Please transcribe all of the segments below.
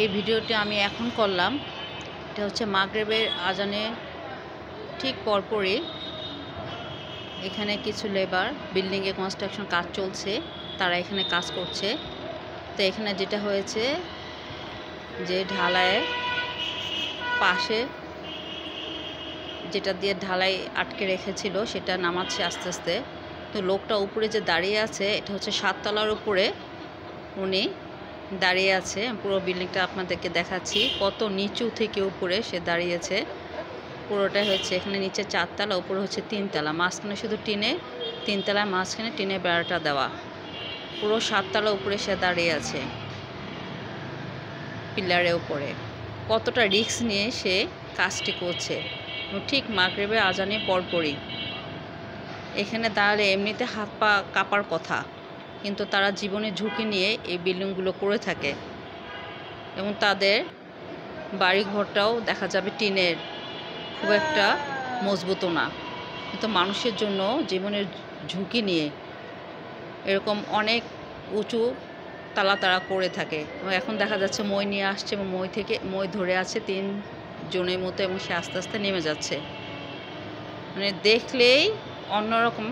এই ভিডিওটি আমি এখন করলাম। এটা হচ্ছে মাগরিবের আজানের ঠিক পরপরই এখানে কিছু লেবার বিল্ডিংয়ে কনস্ট্রাকশন কাজ চলছে, তারা এখানে কাজ করছে। তো এখানে যেটা হয়েছে যে ঢালাইয়ের পাশে যেটা দিয়ে ঢালাই আটকে রেখেছিল সেটা নামাচ্ছে আস্তে আস্তে। তো লোকটা উপরে যে দাঁড়িয়ে আছে এটা হচ্ছে 7 তলার উপরে উনি দাঁড়িয়ে আছে। পুরো বিল্ডিংটা আপনাদেরকে দেখাচ্ছি কত নিচু থেকে উপরে সে দাঁড়িয়েছে। পুরোটাই হচ্ছে এখানে নিচে 4 তলা, উপরে হচ্ছে 3 তলা, মাঝখানে শুধু টিনের 3 তলার মাঝখানে টিনের বেড়াটা দেওয়া। পুরো 7 তলা উপরে সে দাঁড়িয়ে আছে পিলারের উপরে। কতটা রিস্ক নিয়ে সে কাজটি করছে। ঠিক মাগরিবের আজানের পরপরই এখানে দাঁড়ালে এমনিতে হাত পা কাঁপার কথা, কিন্তু তারা জীবনের ঝুঁকি নিয়ে এই বিল্ডিংগুলো করে থাকে এবং তাদের বাড়িঘরটাও দেখা যাবে টিনের, খুব একটা মজবুতও না, কিন্তু মানুষের জন্য জীবনের ঝুঁকি নিয়ে এরকম অনেক উঁচু তালা তারা করে থাকে। এবং এখন দেখা যাচ্ছে মই নিয়ে আসছে এবং মই ধরে আছে 3 জনের মতো এবং সে আস্তে আস্তে নেমে যাচ্ছে। মানে দেখলেই অন্যরকম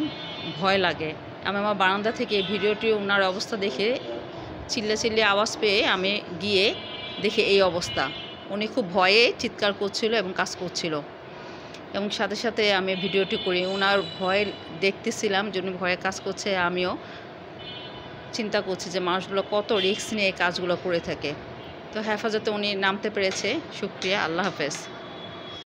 ভয় লাগে। আমি আমার বারান্দা থেকে এই ভিডিওটি ওনার অবস্থা দেখে চিল্লাচিল্লি আওয়াজ পেয়ে আমি গিয়ে দেখি এই অবস্থা। উনি খুব ভয়ে চিৎকার করছিল এবং কাজ করছিল এবং সাথে সাথে আমি ভিডিওটি করি। ওনার ভয় দেখতেছিলাম যে উনি ভয়ে কাজ করছে, আমিও চিন্তা করছি যে মানুষগুলো কত রিস্ক নিয়ে এই কাজগুলো করে থাকে। তো হেফাজতে উনি নামতে পেরেছে, শুকরিয়া, আল্লাহ হাফেজ।